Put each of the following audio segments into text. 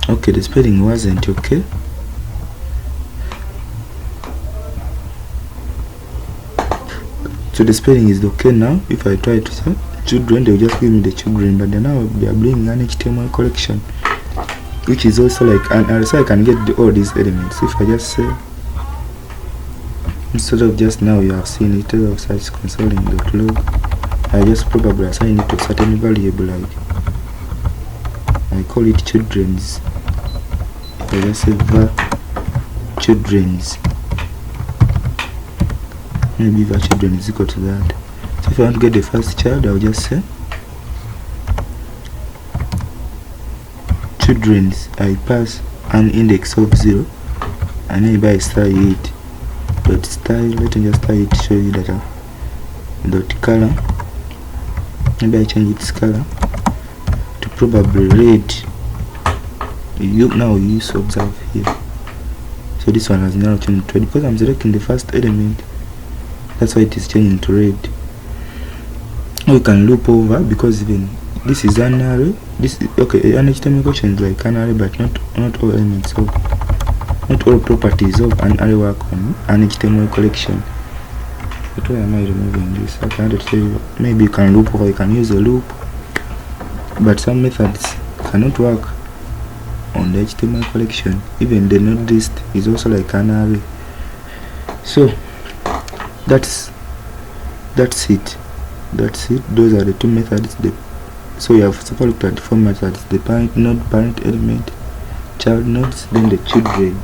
Okay, the spelling wasn't okay. So the spelling is okay now. If I try to say children, they'll just give me the children, but then now they are bringing an HTML collection, which is also like an array, so I can get all these elements. If I just say, instead of just now you have seen it of search consoling.log, I just probably assign it to a certain variable, like I call it children's. If I just say var children's, maybe var children is equal to that. So if I want to get the first child, I'll just say children's. I pass an index of 0 and maybe I style it dot style. Let me just style it to show you that dot color. Maybe I change its color to probably red. You now use observe here. So this one has now changed to red because I'm selecting the first element. That's why it is changing to red. We can loop over because even this is an array. This is okay. An HTML collection is like an array, but not all elements of, not all properties of an array work on an HTML collection. But why am I removing this? I can't tell you. Maybe you can loop over. You can use a loop, but some methods cannot work on the HTML collection. Even the node list is also like an array. So that's it. Those are the two methods. So you have so far looked at the four methods: the parent node, parent element, child nodes, then the children.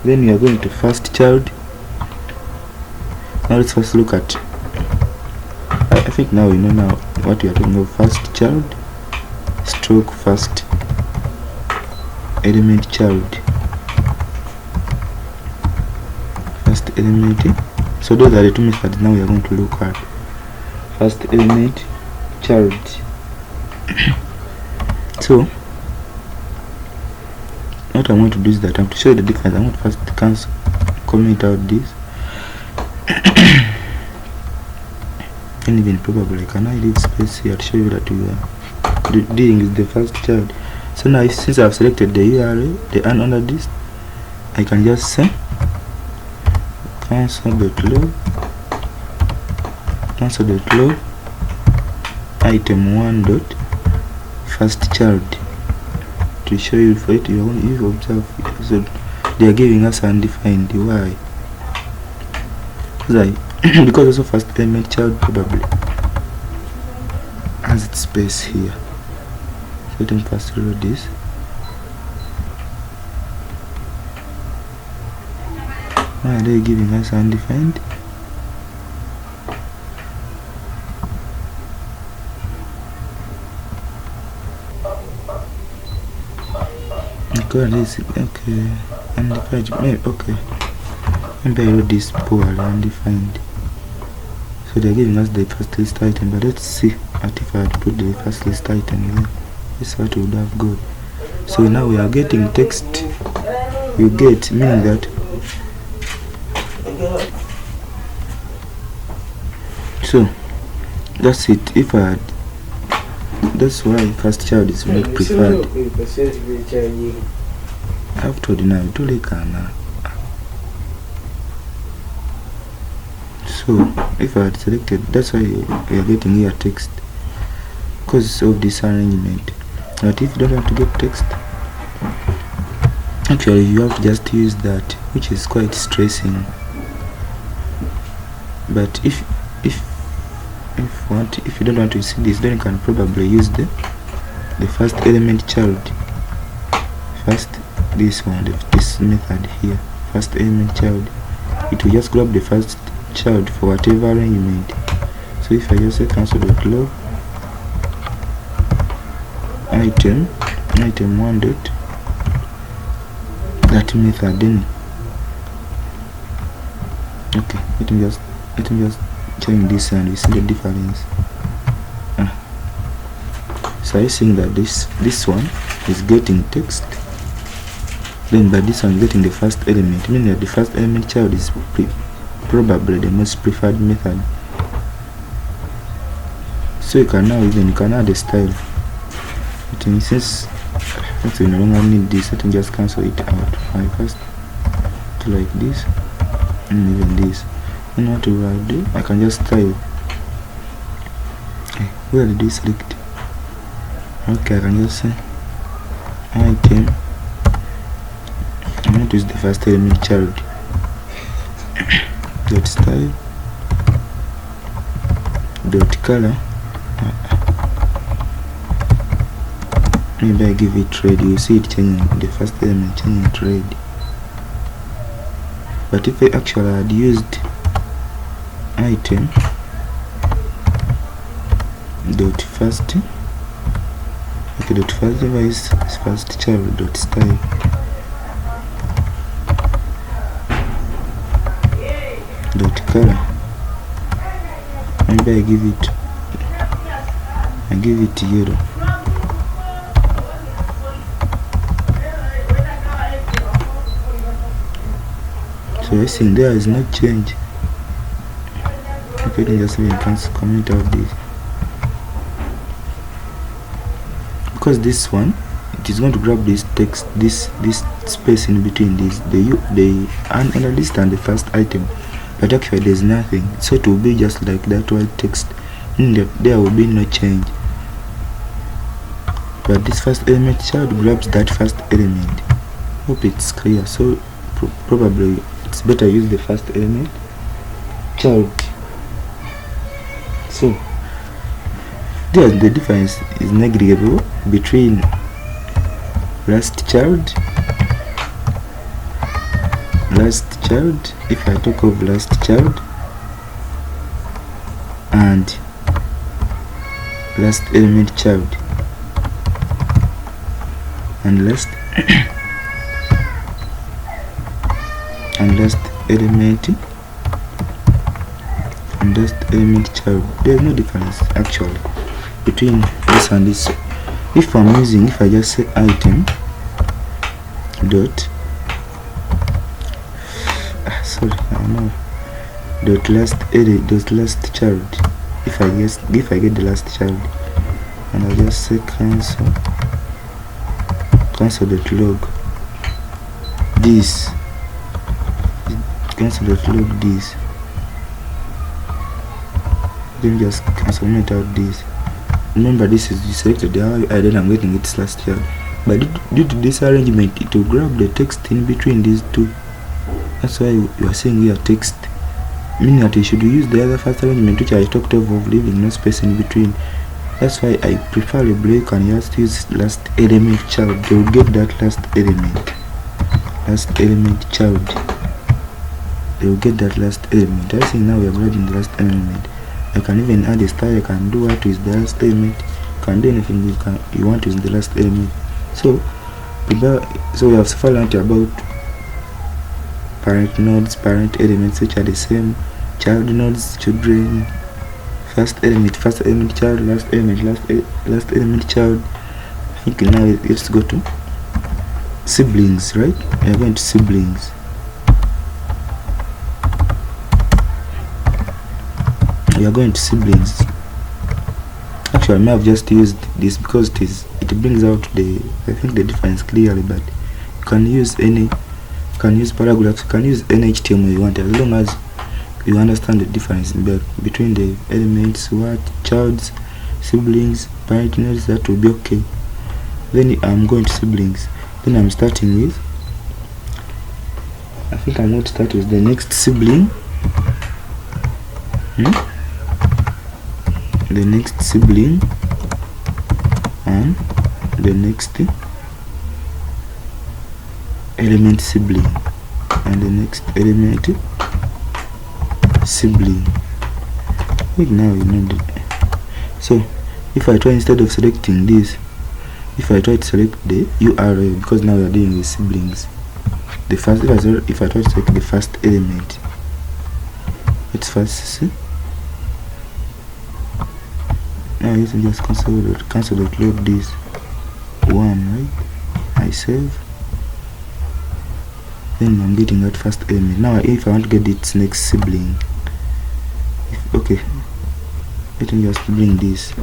Then we are going to first child. Now let's first look at, I think now we know now what we are talking about. First child stroke first element child. First element. So those are the two methods now we are going to look at. First element child. So what I'm going to do is that I'm to show you the difference. I'm going to first cancel, comment out this, and even probably can I leave space here to show you that we are dealing with the first child. So now since I've selected the URL, the under this, I can just say console.log item 1 dot first child to show you for it. You observe, so they are giving us undefined. Why? Because also first element child probably has its space here. So let me first reload this. Why are they giving us undefined? Okay, undefined. Okay, maybe I wrote this poorly, undefined. So they're giving us the first list item, but let's see if I had put the first list item there, this is what we would have got. So now we are getting text. You get, meaning that so that's it. If I had, that's why first child is not preferred. I have told you now, so if I had selected, that's why we are getting here text, because of this arrangement. But if you don't want to get text, actually you have to just use that, which is quite stressing. But if you don't want to see this, then you can probably use the first element child. First, this one, this method here, first element child. It will just grab the first child for whatever arrangement. So if I just say console.log item 1 dot that method, then okay, let me just change this and we see the difference. So I think that this one is getting text, then by this one getting the first element, meaning that the first element child is probably the most preferred method. So you can now add a style. It means since Since we no longer need this, I can just cancel it out. I first do like this, and even this. And what do I do? I can just style. Okay, where did this select? Okay, I can just say item. I'm going to use the first element child. Dot style. Dot color. Maybe I give it red. You see it changing, the first element changing to red. But if I actually had used item dot first, okay, dot first device is first child dot style. Dot color. Maybe I give it yellow. So I think there is no change. If I can just even comment out this, because this one, it is going to grab this text, this space in between this, the analyst and the first item, but actually there is nothing, so it will be just like that white text. There will be no change, but this first element child grabs that first element. Hope it's clear. So probably it's better use the first element child. So the difference is negligible between last child. If I talk of last child and last element child, and last element child, there is no difference actually between this and this. If I just say item dot dot last child, if I get the last child, and I'll just say cancel dot log this, then just cancel out this. Remember, this is selected I then I'm getting its last child, but due to this arrangement, it will grab the text in between these two. That's why you are seeing here text, meaning that you should use the other first arrangement which I talked of leaving no space in between. That's why I preferably can just use last element child. They will get that last element child. They will get that last element. I think now we are grabbing the last element. I can even add a style. I can do what is the last element. You can do anything you want with the last element. So we have so far learned about parent nodes, parent elements, which are the same, child nodes, children, first element child, last element child. I think now let's go to siblings, right? We are going to siblings. Actually, I may have just used this because it brings out I think the difference clearly, but you can use paragraphs, you can use any HTML you want, as long as you understand the difference between the elements, childs, siblings, parent nodes. That will be okay. Then I'm going to siblings. Then I'm starting with, I think I'm going to start with the next sibling. The next sibling and the next element sibling and the next element sibling. Now you know that. So if I try, instead of selecting this, if I try to select the URL, because now we are dealing with siblings, the first, if I try to select the first element, let's first see. Now you can just cancel.log this one, right? I save. Then I'm getting that first element. Now if I want to get its next sibling, let me just bring this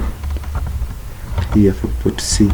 here for port C.